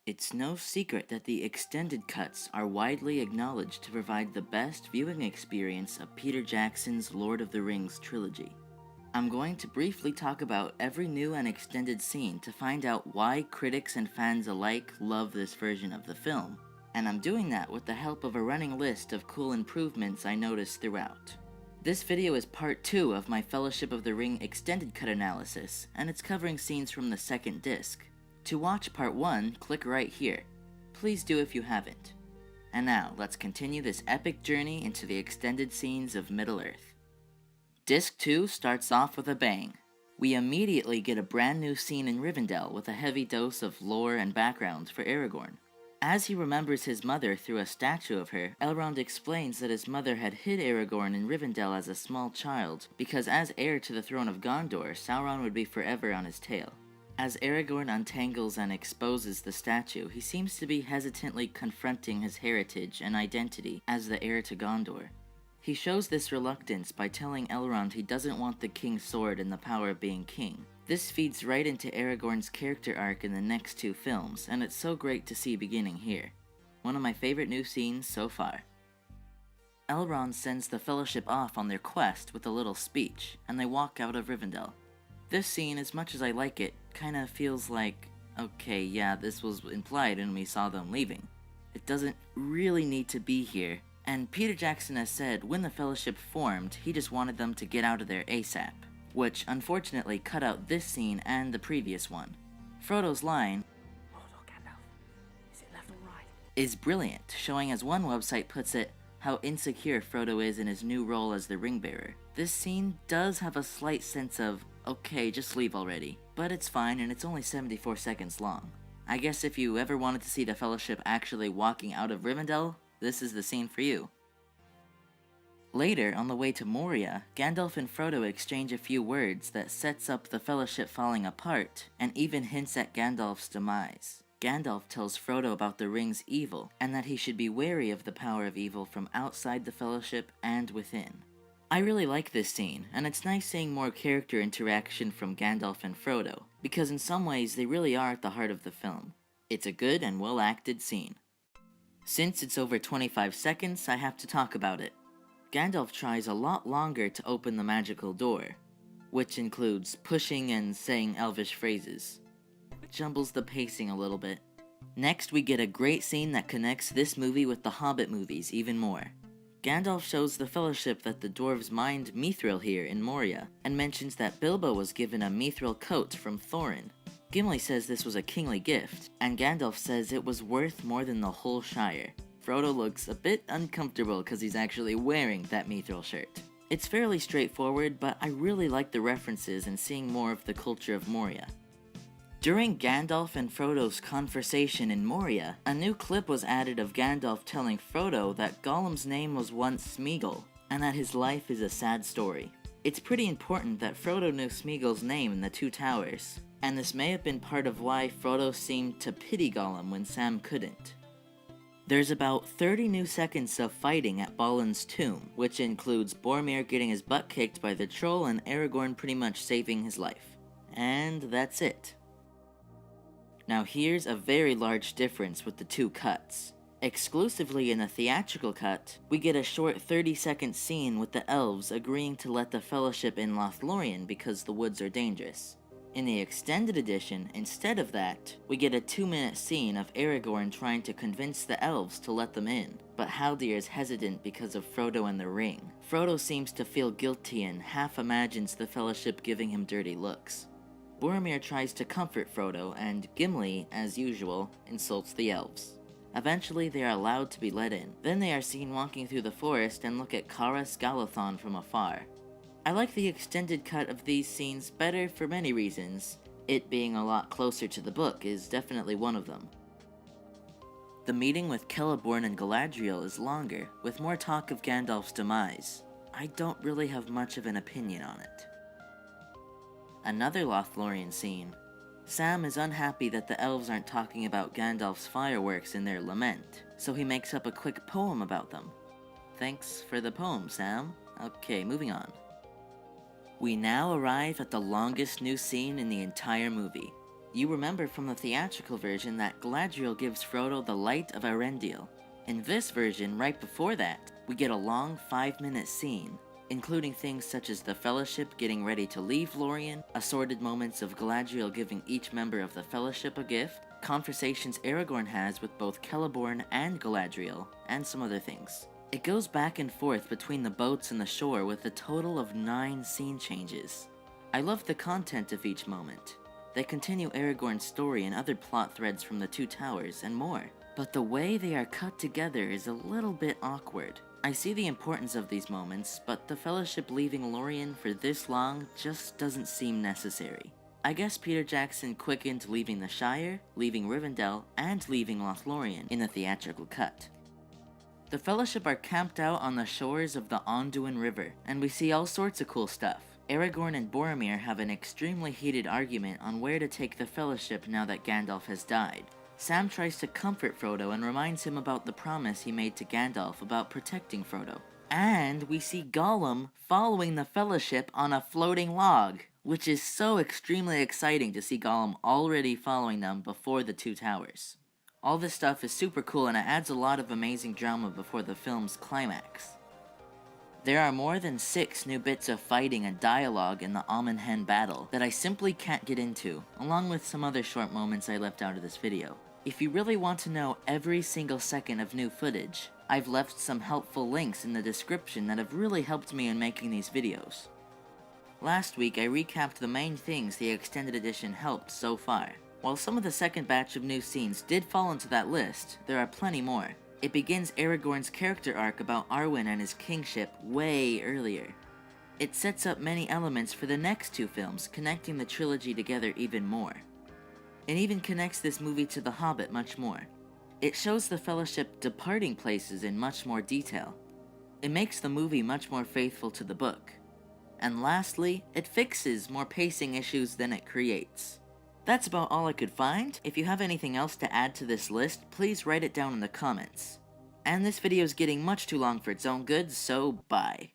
It's no secret that the extended cuts are widely acknowledged to provide the best viewing experience of Peter Jackson's Lord of the Rings trilogy. I'm going to briefly talk about every new and extended scene to find out why critics and fans alike love this version of the film, and I'm doing that with the help of a running list of cool improvements I noticed throughout. This video is part 2 of my Fellowship of the Ring extended cut analysis, and it's covering scenes from the second disc. To watch part 1, click right here. Please do if you haven't. And now, let's continue this epic journey into the extended scenes of Middle-earth. Disc 2 starts off with a bang. We immediately get a brand new scene in Rivendell with a heavy dose of lore and background for Aragorn. As he remembers his mother through a statue of her, Elrond explains that his mother had hid Aragorn in Rivendell as a small child because as heir to the throne of Gondor, Sauron would be forever on his tail. As Aragorn untangles and exposes the statue, he seems to be hesitantly confronting his heritage and identity as the heir to Gondor. He shows this reluctance by telling Elrond he doesn't want the king's sword and the power of being king. This feeds right into Aragorn's character arc in the next 2 films, and it's so great to see beginning here. One of my favorite new scenes so far. Elrond sends the Fellowship off on their quest with a little speech, and they walk out of Rivendell. This scene, as much as I like it, kinda feels like, okay, yeah, this was implied when we saw them leaving. It doesn't really need to be here, and Peter Jackson has said when the Fellowship formed, he just wanted them to get out of there ASAP, which unfortunately cut out this scene and the previous one. Frodo's line, Frodo, Gandalf, is it left or right? is brilliant, showing as one website puts it, how insecure Frodo is in his new role as the Ring-Bearer. This scene does have a slight sense of, okay, just leave already. But it's fine, and it's only 74 seconds long. I guess if you ever wanted to see the Fellowship actually walking out of Rivendell, this is the scene for you. Later, on the way to Moria, Gandalf and Frodo exchange a few words that sets up the Fellowship falling apart, and even hints at Gandalf's demise. Gandalf tells Frodo about the ring's evil, and that he should be wary of the power of evil from outside the Fellowship and within. I really like this scene, and it's nice seeing more character interaction from Gandalf and Frodo, because in some ways they really are at the heart of the film. It's a good and well-acted scene. Since it's over 25 seconds, I have to talk about it. Gandalf tries a lot longer to open the magical door, which includes pushing and saying Elvish phrases. It jumbles the pacing a little bit. Next, we get a great scene that connects this movie with the Hobbit movies even more. Gandalf shows the Fellowship that the dwarves mined mithril here in Moria, and mentions that Bilbo was given a mithril coat from Thorin. Gimli says this was a kingly gift, and Gandalf says it was worth more than the whole Shire. Frodo looks a bit uncomfortable because he's actually wearing that mithril shirt. It's fairly straightforward, but I really like the references and seeing more of the culture of Moria. During Gandalf and Frodo's conversation in Moria, a new clip was added of Gandalf telling Frodo that Gollum's name was once Smeagol, and that his life is a sad story. It's pretty important that Frodo knew Smeagol's name in the Two Towers, and this may have been part of why Frodo seemed to pity Gollum when Sam couldn't. There's about 30 new seconds of fighting at Balin's tomb, which includes Boromir getting his butt kicked by the troll and Aragorn pretty much saving his life. And that's it. Now here's a very large difference with the 2 cuts. Exclusively in the theatrical cut, we get a short 30-second scene with the elves agreeing to let the Fellowship in Lothlorien because the woods are dangerous. In the extended edition, instead of that, we get a 2-minute scene of Aragorn trying to convince the elves to let them in, but Haldir is hesitant because of Frodo and the ring. Frodo seems to feel guilty and half imagines the Fellowship giving him dirty looks. Boromir tries to comfort Frodo, and Gimli, as usual, insults the elves. Eventually, they are allowed to be let in. Then they are seen walking through the forest and look at Kara Skalathon from afar. I like the extended cut of these scenes better for many reasons. It being a lot closer to the book is definitely one of them. The meeting with Celeborn and Galadriel is longer, with more talk of Gandalf's demise. I don't really have much of an opinion on it. Another Lothlorien scene. Sam is unhappy that the elves aren't talking about Gandalf's fireworks in their lament, so he makes up a quick poem about them. Thanks for the poem, Sam. Okay, moving on. We now arrive at the longest new scene in the entire movie. You remember from the theatrical version that Galadriel gives Frodo the light of Elendil. In this version, right before that, we get a long 5-minute scene, including things such as the Fellowship getting ready to leave Lorien, assorted moments of Galadriel giving each member of the Fellowship a gift, conversations Aragorn has with both Celeborn and Galadriel, and some other things. It goes back and forth between the boats and the shore with a total of 9 scene changes. I love the content of each moment. They continue Aragorn's story and other plot threads from the Two Towers and more, but the way they are cut together is a little bit awkward. I see the importance of these moments, but the Fellowship leaving Lorien for this long just doesn't seem necessary. I guess Peter Jackson quickened leaving the Shire, leaving Rivendell, and leaving Lothlorien in the theatrical cut. The Fellowship are camped out on the shores of the Anduin River, and we see all sorts of cool stuff. Aragorn and Boromir have an extremely heated argument on where to take the Fellowship now that Gandalf has died. Sam tries to comfort Frodo and reminds him about the promise he made to Gandalf about protecting Frodo. And we see Gollum following the Fellowship on a floating log, which is so extremely exciting to see Gollum already following them before the Two Towers. All this stuff is super cool and it adds a lot of amazing drama before the film's climax. There are more than 6 new bits of fighting and dialogue in the Amon Hen battle that I simply can't get into, along with some other short moments I left out of this video. If you really want to know every single second of new footage, I've left some helpful links in the description that have really helped me in making these videos. Last week I recapped the main things the extended edition helped so far. While some of the second batch of new scenes did fall into that list, there are plenty more. It begins Aragorn's character arc about Arwen and his kingship way earlier. It sets up many elements for the next 2 films, connecting the trilogy together even more. It even connects this movie to The Hobbit much more. It shows the Fellowship departing places in much more detail. It makes the movie much more faithful to the book. And lastly, it fixes more pacing issues than it creates. That's about all I could find. If you have anything else to add to this list, please write it down in the comments. And this video is getting much too long for its own good, so bye.